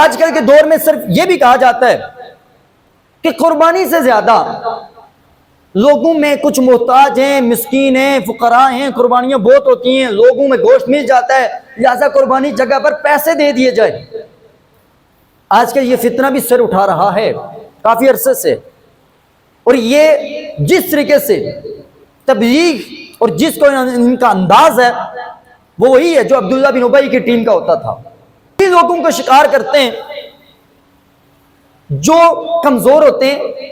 آج کل کے دور میں صرف یہ بھی کہا جاتا ہے کہ قربانی سے زیادہ لوگوں میں کچھ محتاج ہیں، مسکین ہیں، فقراء ہیں، قربانیاں بہت ہوتی ہیں، لوگوں میں گوشت مل جاتا ہے، لہذا قربانی جگہ پر پیسے دے دیے جائے۔ آج کل یہ فتنہ بھی سر اٹھا رہا ہے کافی عرصے سے، اور یہ جس طریقے سے تبلیغ اور جس کو ان کا انداز ہے وہ وہی ہے جو عبداللہ بن ابی کی ٹیم کا ہوتا تھا۔ یہ لوگوں کو شکار کرتے ہیں جو کمزور ہوتے ہیں،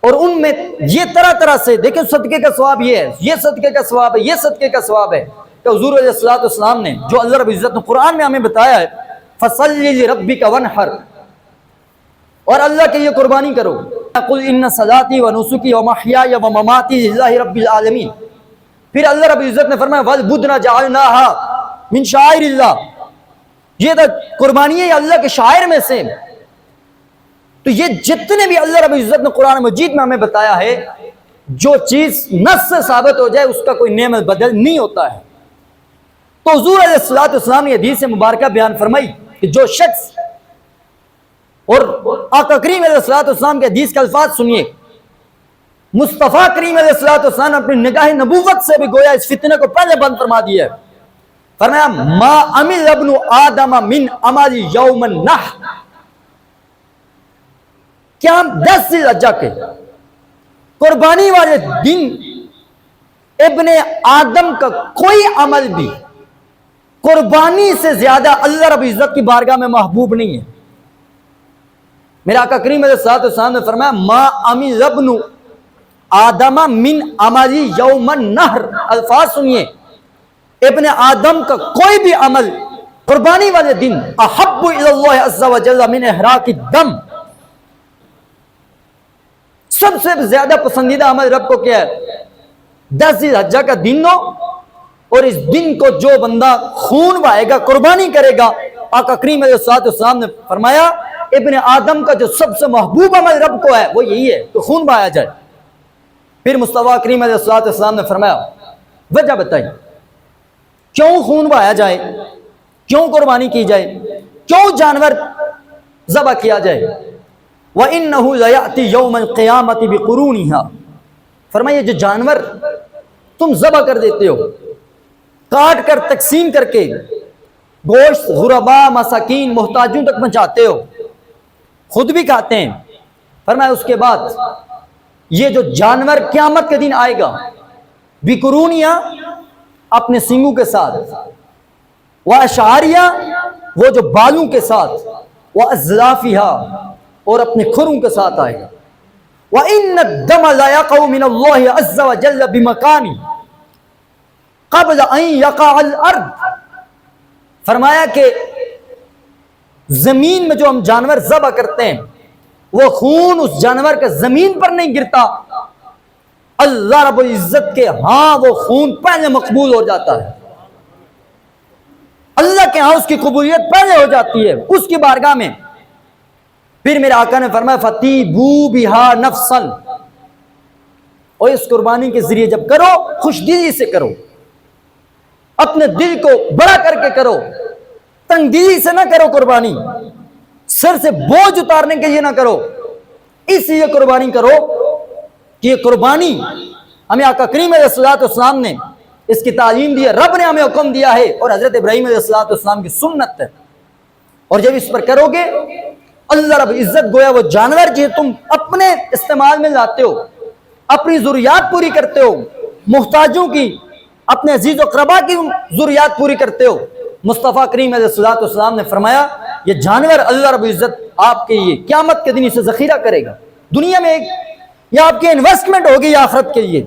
اور ان میں یہ طرح طرح سے دیکھیں صدقے کا ثواب یہ ہے، یہ صدقے کا ثواب ہے، یہ صدقے کا ثواب ہے کہ حضور علیہ الصلوۃ والسلام نے جو اللہ رب العزت نے قرآن میں ہمیں بتایا ہے فَصَلِّ لِرَبِّكَ وَانْحَرْ، اور اللہ کے لیے قربانی کرو، قُلْ إِنَّ صَلَاتِي وَنُسُكِي وَمَحْيَايَ وَمَمَاتِي لِلَّهِ رَبِّ الْعَالَمِينَ۔ پھر اللہ رب العزت نے فرمایا وَالْبُدْنَ جَعَلْنَاهَا مِنْ شَعَائِرِ اللَّهِ، یہ تو قربانی ہے اللہ کے شاعر میں سے۔ تو یہ جتنے بھی اللہ رب العزت نے قرآن مجید میں ہمیں بتایا ہے، جو چیز نص سے ثابت ہو جائے اس کا کوئی نعمت بدل نہیں ہوتا ہے۔ تو حضور علیہ الصلوۃ والسلام نے حدیث مبارکہ بیان فرمائی کہ جو شخص، اور آقا کریم علیہ الصلوۃ والسلام کے حدیث کے الفاظ سنیے، مصطفیٰ کریم علیہ الصلوۃ والسلام اپنی نگاہ نبوت سے بھی گویا اس فتنہ کو پہلے بند فرما دیا ہے۔ فرمایا ما عمل ابن آدم من عمل یوم النحر، کیا ہم 10 ذی الحجہ کے قربانی والے دن ابن آدم کا کوئی عمل بھی قربانی سے زیادہ اللہ رب العزت کی بارگاہ میں محبوب نہیں ہے۔ میرا آقا کریم علیہ الصلوۃ والسلام نے فرمایا ما عمل ابن آدم من عمل یوم النحر، الفاظ سنیے، ابن آدم کا کوئی بھی عمل قربانی والے دن احب الی اللہ عز وجل من احراق الدم، سب سے زیادہ پسندیدہ عمل رب کو کیا ہے؟ 10 ذی الحجہ کا دن ہو، اور اس دن کو جو بندہ خون بہائے گا، قربانی کرے گا، آقا کریم علیہ الصلوۃ والسلام نے فرمایا ابن آدم کا جو سب سے محبوب عمل رب کو ہے وہ یہی ہے کہ خون بہایا جائے۔ پھر مصطفیٰ کریم علیہ الصلوۃ والسلام نے فرمایا وجہ بتائی کیوں خون بہایا جائے، کیوں قربانی کی جائے، کیوں جانور ذبح کیا جائے؟ وَإِنَّهُ لَيَأْتِي يَوْمَ الْقِيَامَةِ بِقُرُونِهَا، فرمایا جو جانور تم ذبح کر دیتے ہو، کاٹ کر تقسیم کر کے گوشت غرباء مساکین محتاجوں تک پہنچاتے ہو، خود بھی کھاتے ہیں، فرمایا اس کے بعد یہ جو جانور قیامت کے دن آئے گا بِقُرُونِهَا، اپنے سینگوں کے ساتھ، وَأَشْعَارِهَا، وہ جو بالوں کے ساتھ، وَأَزْلَافِهَا، اور اپنے کھروں کے ساتھ آئے گا۔ وَإِنَّ الدَّمَ لَا يَقَعُ مِنَ اللَّهِ عَزَّ وَجَلَّ بِمَكَانٍ قَبْلَ أَن يَقَعَ الْأَرْضِ، فرمایا کہ زمین میں جو ہم جانور ذبح کرتے ہیں وہ خون اس جانور کا زمین پر نہیں گرتا، اللہ رب العزت کے ہاں وہ خون پہلے مقبول ہو جاتا ہے، اللہ کے ہاں اس کی قبولیت پہلے ہو جاتی ہے اس کی بارگاہ میں۔ پھر میرے آقا نے فرمایا فَطِيبُوا بِهَا نَفْسًا، اور اس قربانی کے ذریعے جب کرو خوش دلی سے کرو، اپنے دل کو بڑا کر کے کرو، تنگ دلی سے نہ کرو قربانی، سر سے بوجھ اتارنے کے لیے نہ کرو، اس لیے قربانی کرو کہ یہ قربانی ہمیں آقا کریم علیہ الصلوۃ والسلام نے اس کی تعلیم دی ہے، رب نے ہمیں حکم دیا ہے، اور حضرت ابراہیم علیہ الصلوۃ والسلام کی سنت ہے۔ اور جب اس پر کرو گے اللہ رب عزت گویا وہ جانور جو تم اپنے استعمال میں لاتے ہو، اپنی ضروریات پوری کرتے ہو، محتاجوں کی، اپنے عزیز و اقربا کی ضروریات پوری کرتے ہو، مصطفیٰ کریم علیہ الصلوۃ والسلام نے فرمایا یہ جانور اللہ رب العزت آپ کے لیے قیامت کے دن اسے ذخیرہ کرے گا، دنیا میں ایک یا آپ کی انویسٹمنٹ ہوگی یا آخرت کے لیے۔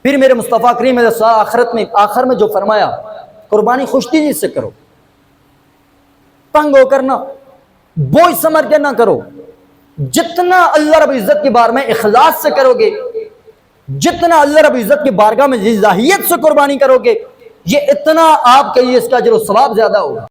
پھر میرے مصطفیٰ کریم علیہ الصلوۃ آخر میں جو فرمایا قربانی خوش دلی سے کرو، تنگ ہو کر نہ، بوجھ سمجھ کے نہ کرو، جتنا اللہ رب العزت کی بارگاہ میں اخلاص سے کرو گے، جتنا اللہ رب العزت کی بارگاہ میں للہیت سے قربانی کرو گے، یہ اتنا آپ کے لیے اس کا اجر و ثواب زیادہ ہوگا۔